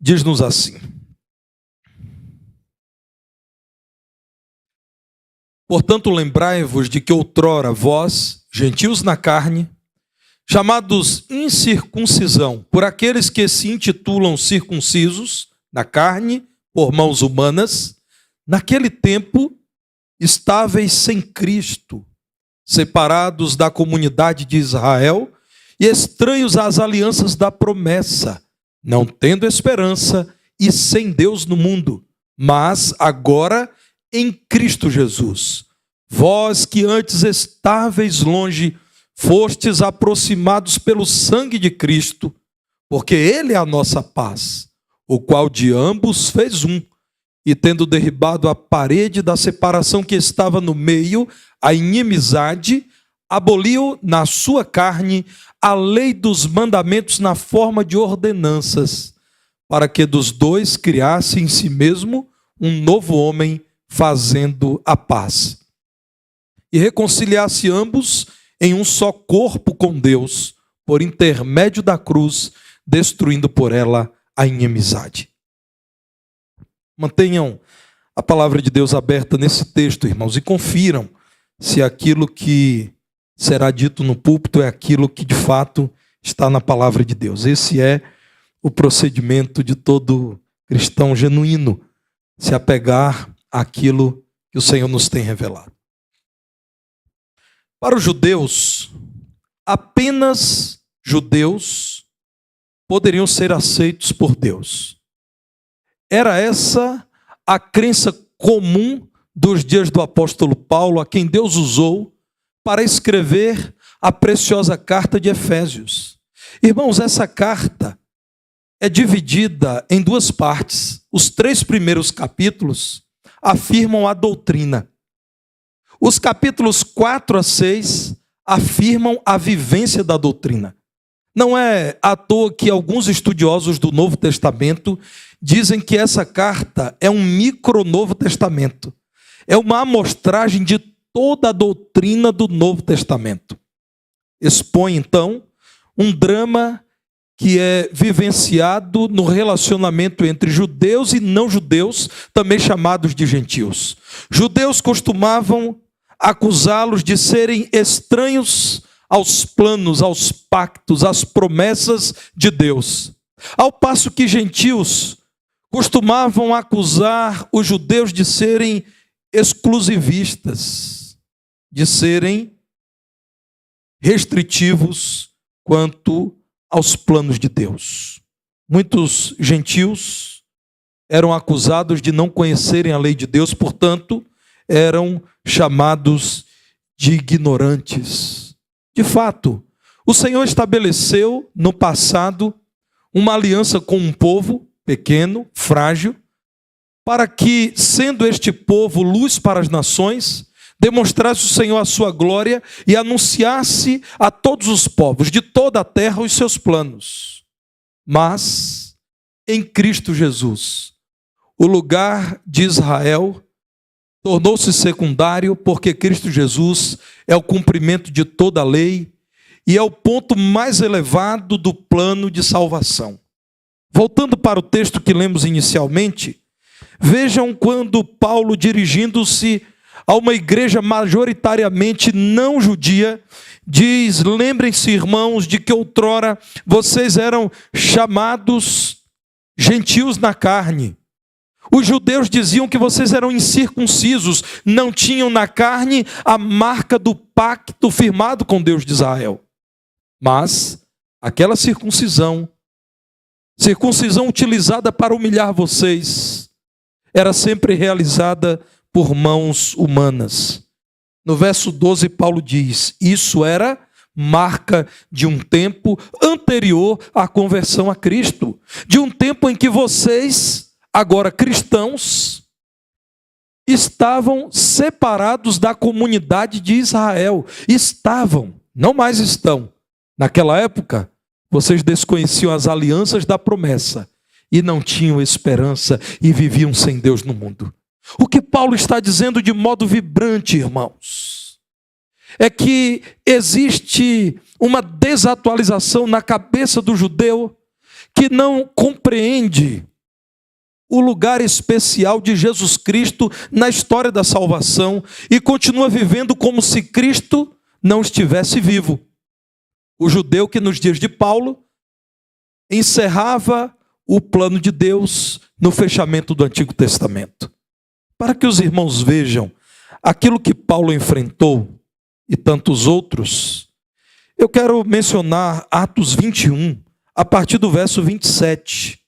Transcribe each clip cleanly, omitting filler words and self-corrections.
diz-nos assim: portanto, lembrai-vos de que outrora vós, gentios na carne, chamados incircuncisão por aqueles que se intitulam circuncisos na carne por mãos humanas, naquele tempo estáveis sem Cristo, separados da comunidade de Israel e estranhos às alianças da promessa, não tendo esperança e sem Deus no mundo. Mas agora em Cristo Jesus, vós que antes estáveis longe, fostes aproximados pelo sangue de Cristo, porque Ele é a nossa paz, o qual de ambos fez um, e tendo derribado a parede da separação que estava no meio, a inimizade, aboliu na sua carne a lei dos mandamentos na forma de ordenanças, para que dos dois criasse em si mesmo um novo homem, fazendo a paz, e reconciliasse ambos em um só corpo com Deus, por intermédio da cruz, destruindo por ela a inimizade. Mantenham a palavra de Deus aberta nesse texto, irmãos, e confiram se aquilo que será dito no púlpito é aquilo que de fato está na palavra de Deus. Esse é o procedimento de todo cristão genuíno, se apegar àquilo que o Senhor nos tem revelado. Para os judeus, apenas judeus poderiam ser aceitos por Deus. Era essa a crença comum dos dias do apóstolo Paulo, a quem Deus usou para escrever a preciosa carta de Efésios. Irmãos, essa carta é dividida em duas partes. Os 3 primeiros capítulos afirmam a doutrina. Os capítulos 4 a 6 afirmam a vivência da doutrina. Não é à toa que alguns estudiosos do Novo Testamento dizem que essa carta é um micro-Novo Testamento. É uma amostragem de toda a doutrina do Novo Testamento. Expõe, então, um drama que é vivenciado no relacionamento entre judeus e não-judeus, também chamados de gentios. Judeus costumavam acusá-los de serem estranhos aos planos, aos pactos, às promessas de Deus. Ao passo que gentios costumavam acusar os judeus de serem exclusivistas, de serem restritivos quanto aos planos de Deus. Muitos gentios eram acusados de não conhecerem a lei de Deus, portanto, eram chamados de ignorantes. De fato, o Senhor estabeleceu no passado uma aliança com um povo pequeno, frágil, para que, sendo este povo luz para as nações, demonstrasse o Senhor a sua glória e anunciasse a todos os povos de toda a terra os seus planos. Mas, em Cristo Jesus, o lugar de Israel tornou-se secundário, porque Cristo Jesus é o cumprimento de toda a lei e é o ponto mais elevado do plano de salvação. Voltando para o texto que lemos inicialmente, vejam quando Paulo, dirigindo-se a uma igreja majoritariamente não judia, diz: lembrem-se, irmãos, de que outrora vocês eram chamados gentios na carne. Os judeus diziam que vocês eram incircuncisos, não tinham na carne a marca do pacto firmado com Deus de Israel. Mas aquela circuncisão utilizada para humilhar vocês, era sempre realizada por mãos humanas. No verso 12, Paulo diz: isso era marca de um tempo anterior à conversão a Cristo, de um tempo em que vocês, agora cristãos, estavam separados da comunidade de Israel. Estavam, não mais estão. Naquela época, vocês desconheciam as alianças da promessa e não tinham esperança e viviam sem Deus no mundo. O que Paulo está dizendo de modo vibrante, irmãos, é que existe uma desatualização na cabeça do judeu que não compreende o lugar especial de Jesus Cristo na história da salvação e continua vivendo como se Cristo não estivesse vivo. O judeu que nos dias de Paulo encerrava o plano de Deus no fechamento do Antigo Testamento. Para que os irmãos vejam aquilo que Paulo enfrentou e tantos outros, eu quero mencionar Atos 21, a partir do verso 27.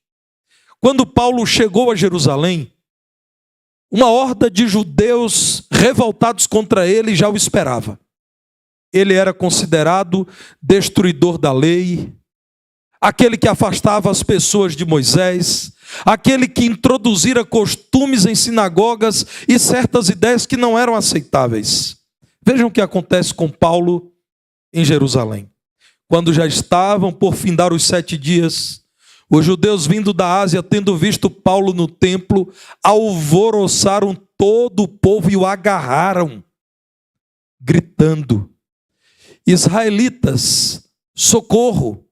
Quando Paulo chegou a Jerusalém, uma horda de judeus revoltados contra ele já o esperava. Ele era considerado destruidor da lei, aquele que afastava as pessoas de Moisés, aquele que introduzira costumes em sinagogas e certas ideias que não eram aceitáveis. Vejam o que acontece com Paulo em Jerusalém. Quando já estavam por findar os 7 dias, os judeus vindo da Ásia, tendo visto Paulo no templo, alvoroçaram todo o povo e o agarraram, gritando: israelitas, socorro!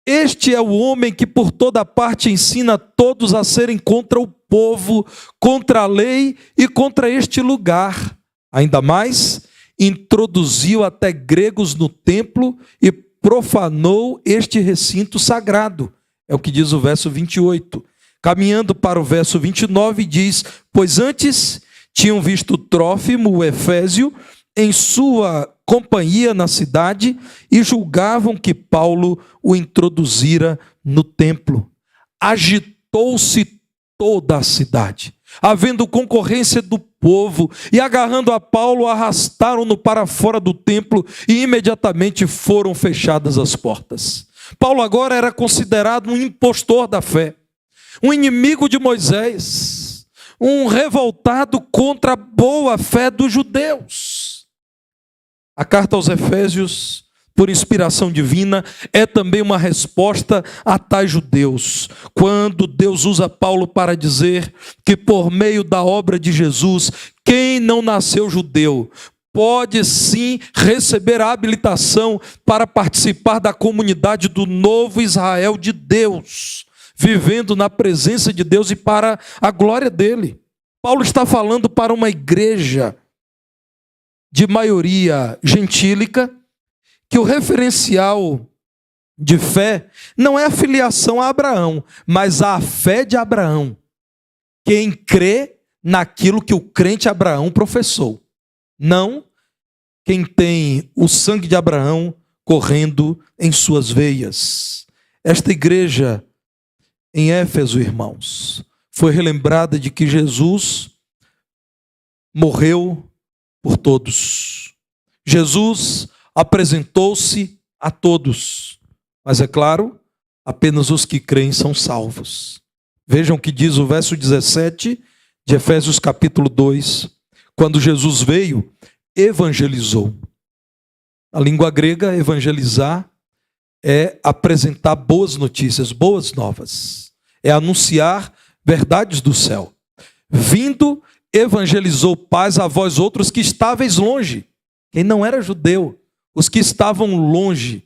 Este é o homem que por toda parte ensina todos a serem contra o povo, contra a lei e contra este lugar. Ainda mais, introduziu até gregos no templo e profanou este recinto sagrado. É o que diz o verso 28. Caminhando para o verso 29, diz: pois antes tinham visto Trófimo, o Efésio, em sua companhia na cidade e julgavam que Paulo o introduzira no templo. Agitou-se toda a cidade, havendo concorrência do povo, e agarrando a Paulo, arrastaram-no para fora do templo e imediatamente foram fechadas as portas. Paulo agora era considerado um impostor da fé, um inimigo de Moisés, um revoltado contra a boa fé dos judeus. A carta aos Efésios, por inspiração divina, é também uma resposta a tais judeus, quando Deus usa Paulo para dizer que por meio da obra de Jesus, quem não nasceu judeu pode sim receber a habilitação para participar da comunidade do novo Israel de Deus, vivendo na presença de Deus e para a glória dele. Paulo está falando para uma igreja de maioria gentílica, que o referencial de fé não é a filiação a Abraão, mas a fé de Abraão. Quem crê naquilo que o crente Abraão professou. Não quem tem o sangue de Abraão correndo em suas veias. Esta igreja em Éfeso, irmãos, foi relembrada de que Jesus morreu por todos. Jesus apresentou-se a todos, mas é claro, apenas os que creem são salvos. Vejam o que diz o verso 17 de Efésios capítulo 2. Quando Jesus veio, evangelizou. Na língua grega, evangelizar é apresentar boas notícias, boas novas. É anunciar verdades do céu. Vindo, evangelizou paz a vós outros que estáveis longe. Quem não era judeu, os que estavam longe.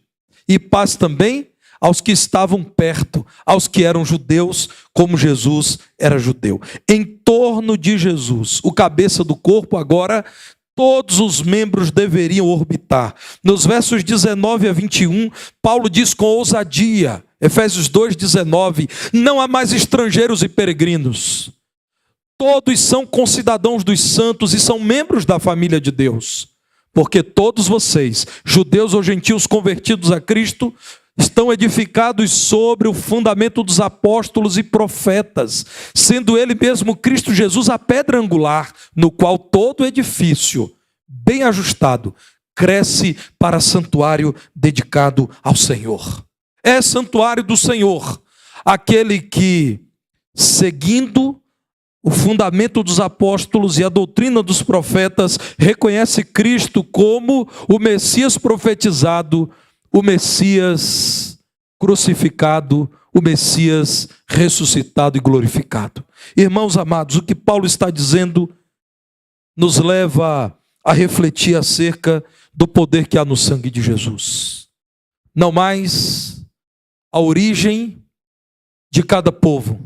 E paz também aos que estavam perto, aos que eram judeus, como Jesus era judeu. Em torno de Jesus, o cabeça do corpo, agora todos os membros deveriam orbitar. Nos versos 19 a 21, Paulo diz com ousadia, Efésios 2:19, não há mais estrangeiros e peregrinos. Todos são concidadãos dos santos e são membros da família de Deus. Porque todos vocês, judeus ou gentios convertidos a Cristo, estão edificados sobre o fundamento dos apóstolos e profetas, sendo ele mesmo Cristo Jesus a pedra angular, no qual todo edifício, bem ajustado, cresce para santuário dedicado ao Senhor. É santuário do Senhor, aquele que, seguindo o fundamento dos apóstolos e a doutrina dos profetas, reconhece Cristo como o Messias profetizado, o Messias crucificado, o Messias ressuscitado e glorificado. Irmãos amados, o que Paulo está dizendo nos leva a refletir acerca do poder que há no sangue de Jesus. Não mais a origem de cada povo,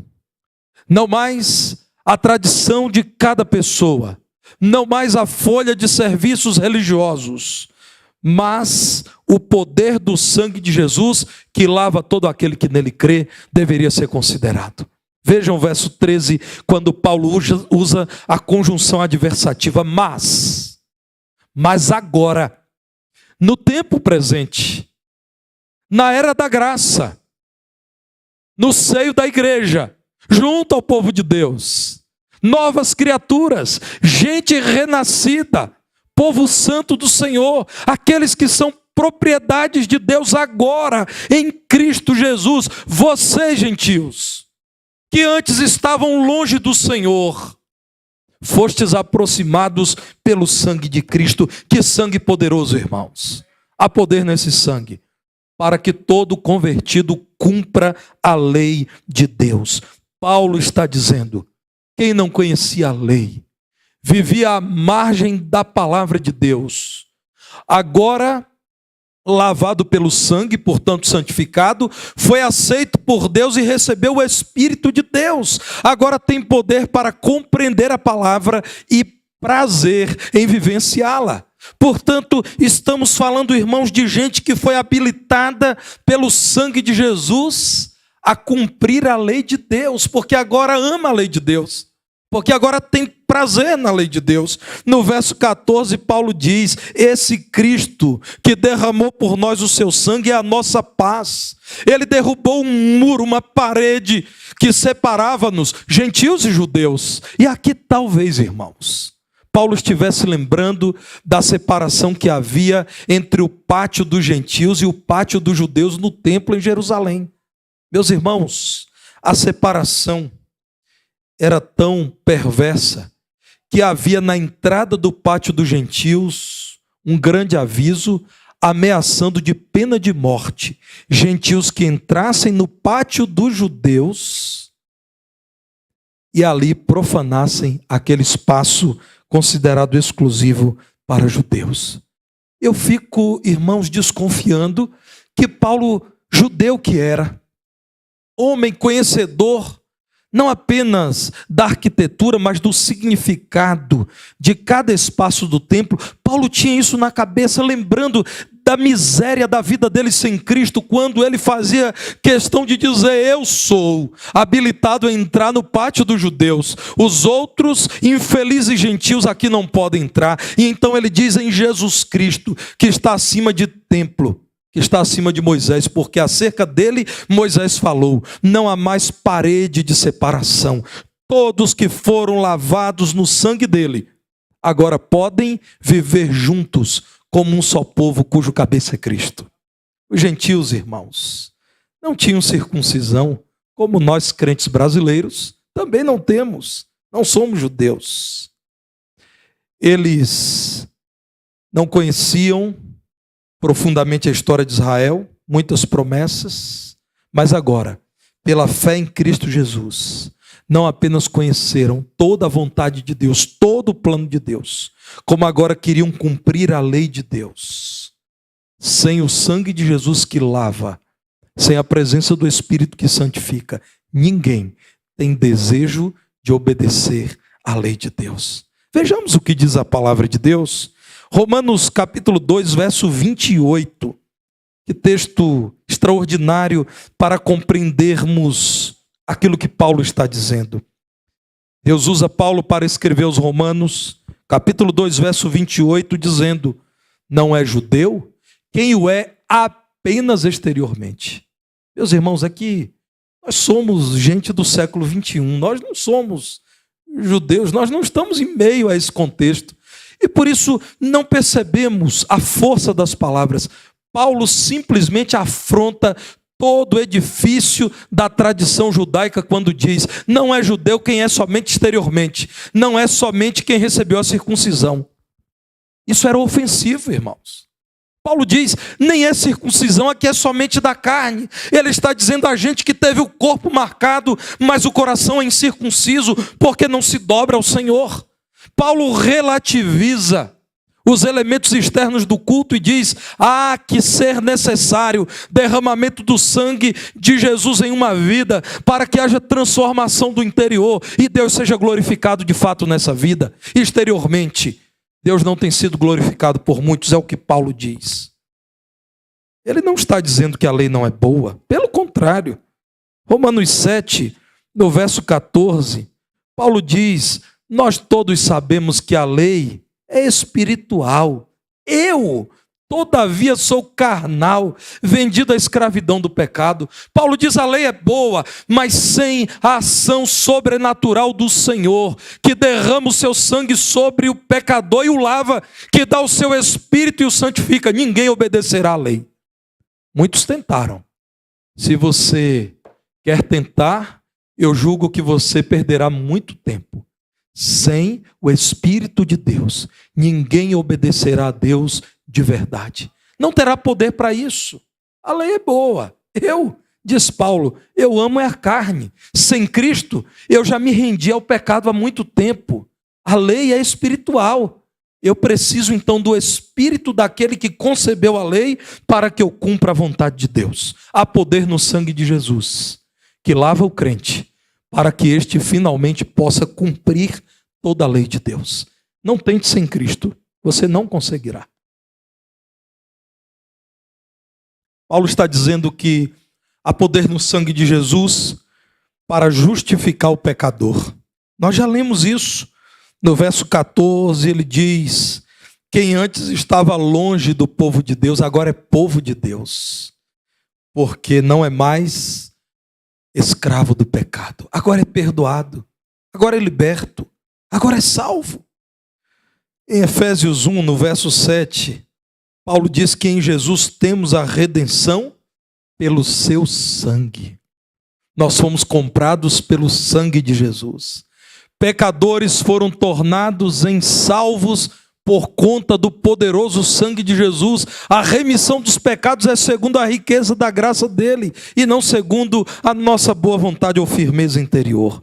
não mais a tradição de cada pessoa, não mais a folha de serviços religiosos, mas o poder do sangue de Jesus, que lava todo aquele que nele crê, deveria ser considerado. Vejam o verso 13, quando Paulo usa a conjunção adversativa, mas agora, no tempo presente, na era da graça, no seio da igreja, junto ao povo de Deus, novas criaturas, gente renascida, povo santo do Senhor, aqueles que são propriedades de Deus agora, em Cristo Jesus. Vocês, gentios, que antes estavam longe do Senhor, fostes aproximados pelo sangue de Cristo. Que sangue poderoso, irmãos! Há poder nesse sangue, para que todo convertido cumpra a lei de Deus. Paulo está dizendo, quem não conhecia a lei, vivia à margem da palavra de Deus, agora lavado pelo sangue, portanto santificado, foi aceito por Deus e recebeu o Espírito de Deus. Agora tem poder para compreender a palavra e prazer em vivenciá-la. Portanto, estamos falando, irmãos, de gente que foi habilitada pelo sangue de Jesus a cumprir a lei de Deus, porque agora ama a lei de Deus, porque agora tem prazer na lei de Deus. No verso 14, Paulo diz, esse Cristo que derramou por nós o seu sangue é a nossa paz. Ele derrubou um muro, uma parede que separava-nos, gentios e judeus. E aqui talvez, irmãos, Paulo estivesse lembrando da separação que havia entre o pátio dos gentios e o pátio dos judeus no templo em Jerusalém. Meus irmãos, a separação era tão perversa que havia na entrada do pátio dos gentios um grande aviso ameaçando de pena de morte gentios que entrassem no pátio dos judeus e ali profanassem aquele espaço considerado exclusivo para judeus. Eu fico, irmãos, desconfiando que Paulo, judeu que era, homem conhecedor não apenas da arquitetura, mas do significado de cada espaço do templo, Paulo tinha isso na cabeça, lembrando da miséria da vida dele sem Cristo, quando ele fazia questão de dizer, eu sou habilitado a entrar no pátio dos judeus, os outros infelizes gentios aqui não podem entrar. E então ele diz em Jesus Cristo, que está acima de templo, que está acima de Moisés, porque acerca dele Moisés falou, não há mais parede de separação. Todos que foram lavados no sangue dele, agora podem viver juntos como um só povo cujo cabeça é Cristo. Os gentios, irmãos, não tinham circuncisão, como nós crentes brasileiros também não temos, não somos judeus. Eles não conheciam profundamente a história de Israel, muitas promessas, mas agora, pela fé em Cristo Jesus, não apenas conheceram toda a vontade de Deus, todo o plano de Deus, como agora queriam cumprir a lei de Deus. Sem o sangue de Jesus que lava, sem a presença do Espírito que santifica, ninguém tem desejo de obedecer à lei de Deus. Vejamos o que diz a palavra de Deus. Romanos capítulo 2, verso 28. Que texto extraordinário para compreendermos aquilo que Paulo está dizendo. Deus usa Paulo para escrever aos Romanos, capítulo 2, verso 28, dizendo, não é judeu quem o é apenas exteriormente. Meus irmãos, aqui nós somos gente do século 21, nós não somos judeus, nós não estamos em meio a esse contexto. E por isso não percebemos a força das palavras. Paulo simplesmente afronta todo o edifício da tradição judaica quando diz, não é judeu quem é somente exteriormente, não é somente quem recebeu a circuncisão. Isso era ofensivo, irmãos. Paulo diz, nem é circuncisão, aqui é somente da carne. Ele está dizendo a gente que teve o corpo marcado, mas o coração é incircunciso, porque não se dobra ao Senhor. Paulo relativiza os elementos externos do culto e diz: há que ser necessário derramamento do sangue de Jesus em uma vida, para que haja transformação do interior e Deus seja glorificado de fato nessa vida. Exteriormente, Deus não tem sido glorificado por muitos, é o que Paulo diz. Ele não está dizendo que a lei não é boa, pelo contrário. Romanos 7, no verso 14, Paulo diz: nós todos sabemos que a lei é espiritual. Eu, todavia, sou carnal, vendido à escravidão do pecado. Paulo diz: a lei é boa, mas sem a ação sobrenatural do Senhor, que derrama o seu sangue sobre o pecador e o lava, que dá o seu espírito e o santifica, ninguém obedecerá à lei. Muitos tentaram. Se você quer tentar, eu julgo que você perderá muito tempo. Sem o Espírito de Deus, ninguém obedecerá a Deus de verdade. Não terá poder para isso. A lei é boa. Diz Paulo, eu amo é a carne. Sem Cristo, eu já me rendi ao pecado há muito tempo. A lei é espiritual. Eu preciso então do Espírito daquele que concebeu a lei para que eu cumpra a vontade de Deus. Há poder no sangue de Jesus, que lava o crente, para que este finalmente possa cumprir toda a lei de Deus. Não tente sem Cristo, você não conseguirá. Paulo está dizendo que há poder no sangue de Jesus para justificar o pecador. Nós já lemos isso. No verso 14 ele diz: quem antes estava longe do povo de Deus, agora é povo de Deus, porque não é mais escravo do pecado, agora é perdoado, agora é liberto, agora é salvo. Em Efésios 1, no verso 7, Paulo diz que em Jesus temos a redenção pelo seu sangue. Nós fomos comprados pelo sangue de Jesus. Pecadores foram tornados em salvos por conta do poderoso sangue de Jesus. A remissão dos pecados é segundo a riqueza da graça dele e não segundo a nossa boa vontade ou firmeza interior.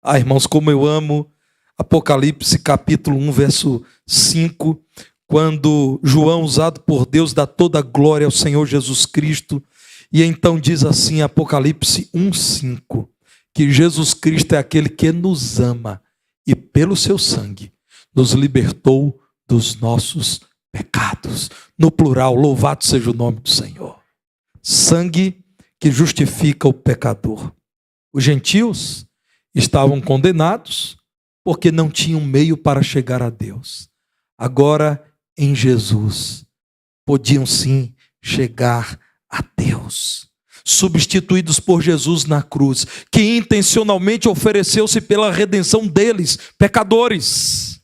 Ah, irmãos, como eu amo Apocalipse capítulo 1, verso 5, quando João, usado por Deus, dá toda a glória ao Senhor Jesus Cristo, e então diz assim, Apocalipse 1:5, que Jesus Cristo é aquele que nos ama e pelo seu sangue nos libertou dos nossos pecados. No plural, louvado seja o nome do Senhor. Sangue que justifica o pecador. Os gentios estavam condenados porque não tinham meio para chegar a Deus. Agora, em Jesus, podiam sim chegar a Deus. Substituídos por Jesus na cruz, que intencionalmente ofereceu-se pela redenção deles, pecadores.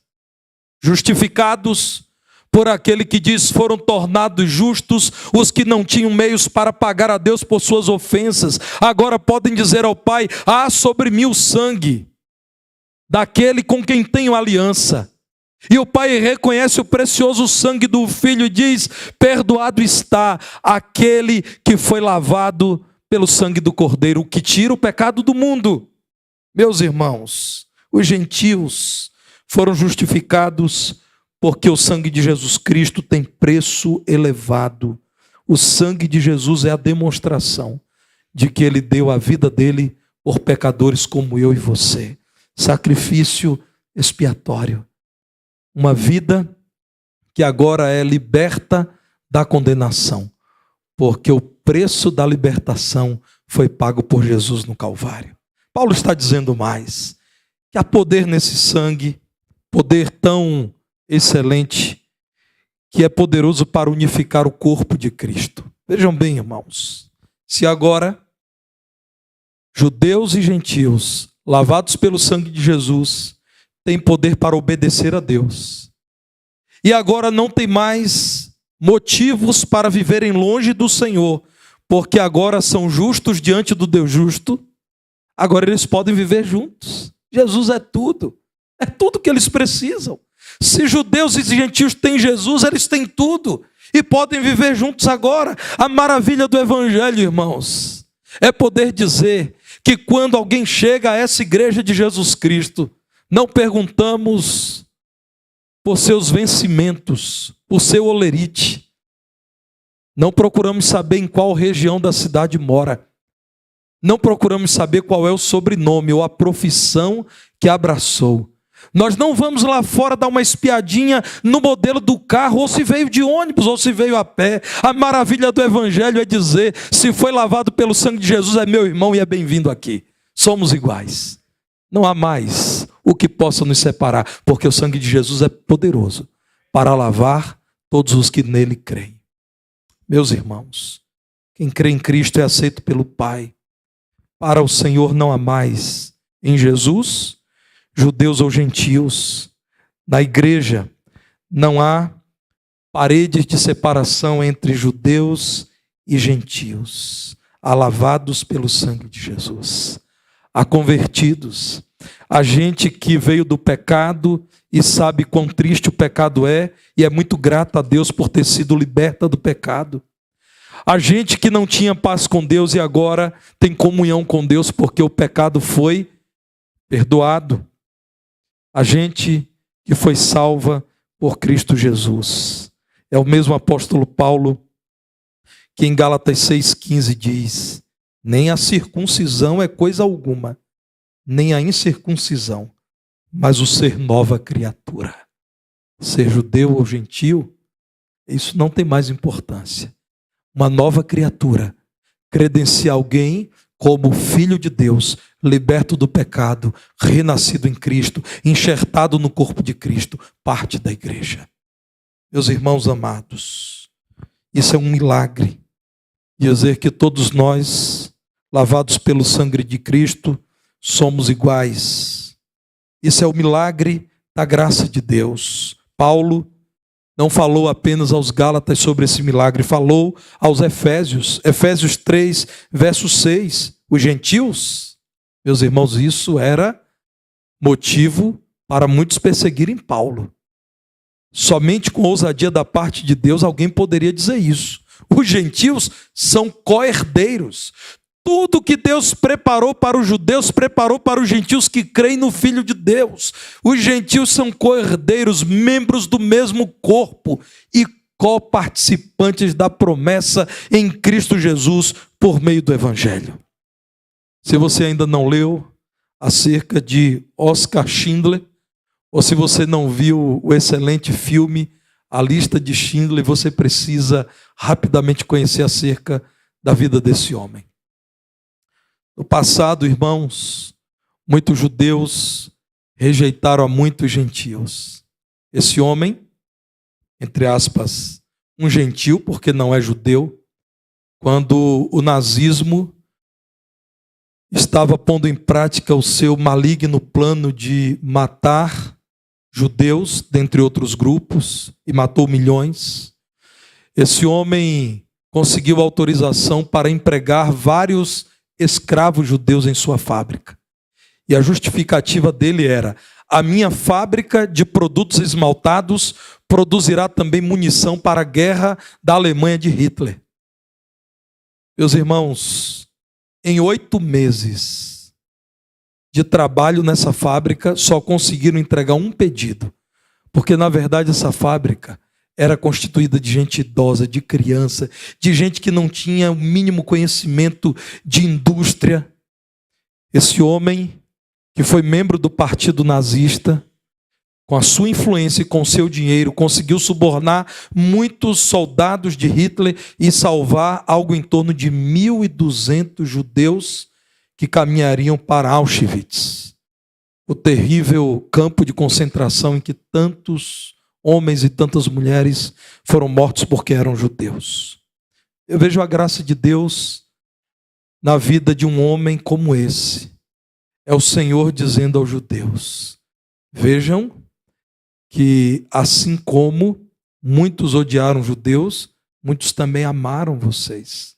Justificados por aquele que diz, foram tornados justos os que não tinham meios para pagar a Deus por suas ofensas. Agora podem dizer ao Pai, há sobre mim o sangue daquele com quem tenho aliança. E o Pai reconhece o precioso sangue do Filho e diz, perdoado está aquele que foi lavado pelo sangue do Cordeiro, que tira o pecado do mundo. Meus irmãos, os gentios foram justificados porque o sangue de Jesus Cristo tem preço elevado. O sangue de Jesus é a demonstração de que ele deu a vida dele por pecadores como eu e você. Sacrifício expiatório. Uma vida que agora é liberta da condenação, porque o preço da libertação foi pago por Jesus no Calvário. Paulo está dizendo mais, que há poder nesse sangue, poder tão excelente, que é poderoso para unificar o corpo de Cristo. Vejam bem, irmãos, se agora judeus e gentios, lavados pelo sangue de Jesus, têm poder para obedecer a Deus, e agora não tem mais motivos para viverem longe do Senhor, porque agora são justos diante do Deus justo, agora eles podem viver juntos. Jesus é tudo que eles precisam. Se judeus e gentios têm Jesus, eles têm tudo e podem viver juntos agora. A maravilha do Evangelho, irmãos, é poder dizer que quando alguém chega a essa igreja de Jesus Cristo, não perguntamos por seus vencimentos, por seu olerite. Não procuramos saber em qual região da cidade mora. Não procuramos saber qual é o sobrenome ou a profissão que abraçou. Nós não vamos lá fora dar uma espiadinha no modelo do carro, ou se veio de ônibus, ou se veio a pé. A maravilha do evangelho é dizer, se foi lavado pelo sangue de Jesus, é meu irmão e é bem-vindo aqui. Somos iguais. Não há mais o que possa nos separar, porque o sangue de Jesus é poderoso para lavar todos os que nele creem. Meus irmãos, quem crê em Cristo é aceito pelo Pai. Para o Senhor não há mais em Jesus judeus ou gentios. Na igreja não há paredes de separação entre judeus e gentios. Há lavados pelo sangue de Jesus. Há convertidos. Há gente que veio do pecado e sabe quão triste o pecado é e é muito grata a Deus por ter sido liberta do pecado. Há gente que não tinha paz com Deus e agora tem comunhão com Deus porque o pecado foi perdoado. A gente que foi salva por Cristo Jesus. É o mesmo apóstolo Paulo que em Gálatas 6,15 diz: nem a circuncisão é coisa alguma, nem a incircuncisão, mas o ser nova criatura. Ser judeu ou gentio, isso não tem mais importância. Uma nova criatura credencia alguém como filho de Deus, liberto do pecado, renascido em Cristo, enxertado no corpo de Cristo, parte da igreja. Meus irmãos amados, isso é um milagre. Dizer que todos nós, lavados pelo sangue de Cristo, somos iguais. Isso é o milagre da graça de Deus. Paulo não falou apenas aos Gálatas sobre esse milagre, falou aos Efésios. Efésios 3, verso 6. Os gentios, meus irmãos, isso era motivo para muitos perseguirem Paulo. Somente com ousadia da parte de Deus alguém poderia dizer isso. Os gentios são co-herdeiros. Tudo que Deus preparou para os judeus, preparou para os gentios que creem no Filho de Deus. Os gentios são co-herdeiros, membros do mesmo corpo e co-participantes da promessa em Cristo Jesus por meio do Evangelho. Se você ainda não leu acerca de Oscar Schindler, ou se você não viu o excelente filme A Lista de Schindler, você precisa rapidamente conhecer acerca da vida desse homem. No passado, irmãos, muitos judeus rejeitaram a muitos gentios. Esse homem, entre aspas, um gentio, porque não é judeu, quando o nazismo estava pondo em prática o seu maligno plano de matar judeus, dentre outros grupos, e matou milhões, esse homem conseguiu autorização para empregar vários escravos judeus em sua fábrica. E a justificativa dele era: a minha fábrica de produtos esmaltados produzirá também munição para a guerra da Alemanha de Hitler. Meus irmãos, em 8 meses de trabalho nessa fábrica, só conseguiram entregar um pedido. Porque, na verdade, essa fábrica era constituída de gente idosa, de criança, de gente que não tinha o mínimo conhecimento de indústria. Esse homem, que foi membro do partido nazista, com a sua influência e com o seu dinheiro, conseguiu subornar muitos soldados de Hitler e salvar algo em torno de 1.200 judeus que caminhariam para Auschwitz, o terrível campo de concentração em que tantos homens e tantas mulheres foram mortos porque eram judeus. Eu vejo a graça de Deus na vida de um homem como esse. É o Senhor dizendo aos judeus: vejam que assim como muitos odiaram judeus, muitos também amaram vocês.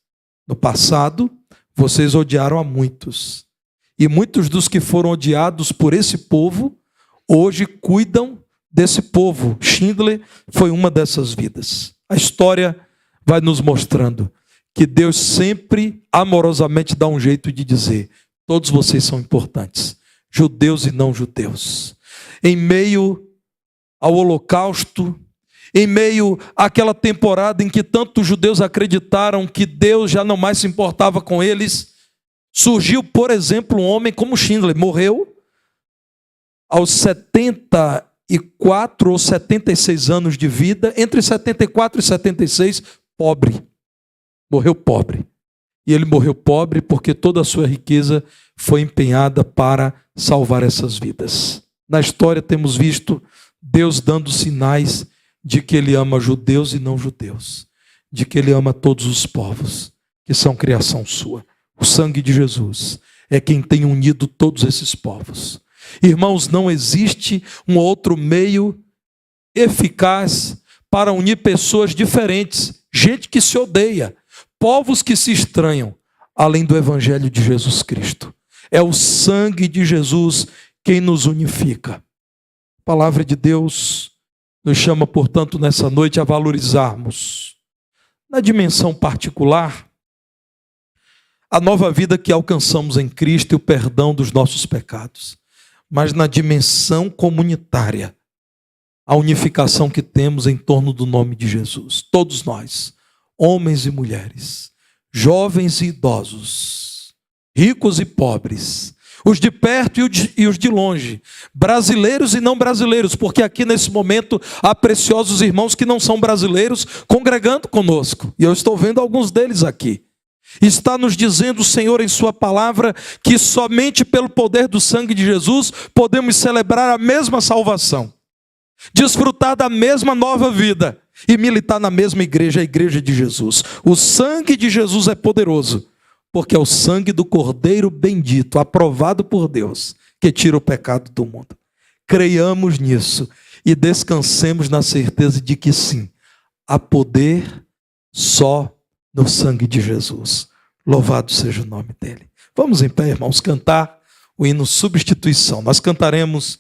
No passado, vocês odiaram a muitos. E muitos dos que foram odiados por esse povo, hoje cuidam desse povo. Schindler foi uma dessas vidas. A história vai nos mostrando que Deus sempre amorosamente dá um jeito de dizer: todos vocês são importantes, judeus e não judeus. Em meio ao Holocausto, em meio àquela temporada em que tantos judeus acreditaram que Deus já não mais se importava com eles, surgiu, por exemplo, um homem como Schindler, morreu aos 74 ou 76 anos de vida, entre 74 e 76, pobre. Morreu pobre. E ele morreu pobre porque toda a sua riqueza foi empenhada para salvar essas vidas. Na história temos visto Deus dando sinais de que Ele ama judeus e não judeus, de que Ele ama todos os povos, que são criação sua. O sangue de Jesus é quem tem unido todos esses povos. Irmãos, não existe um outro meio eficaz para unir pessoas diferentes, gente que se odeia, povos que se estranham, além do Evangelho de Jesus Cristo. É o sangue de Jesus quem nos unifica. A palavra de Deus nos chama, portanto, nessa noite a valorizarmos, na dimensão particular, a nova vida que alcançamos em Cristo e o perdão dos nossos pecados, mas na dimensão comunitária, a unificação que temos em torno do nome de Jesus. Todos nós, homens e mulheres, jovens e idosos, ricos e pobres, os de perto e os de longe, brasileiros e não brasileiros, porque aqui nesse momento há preciosos irmãos que não são brasileiros congregando conosco, e eu estou vendo alguns deles aqui. Está nos dizendo o Senhor em sua palavra que somente pelo poder do sangue de Jesus podemos celebrar a mesma salvação, desfrutar da mesma nova vida e militar na mesma igreja, a igreja de Jesus. O sangue de Jesus é poderoso, porque é o sangue do Cordeiro bendito, aprovado por Deus, que tira o pecado do mundo. Creiamos nisso e descansemos na certeza de que sim, há poder só no sangue de Jesus. Louvado seja o nome dele. Vamos em pé, irmãos, cantar o hino Substituição. Nós cantaremos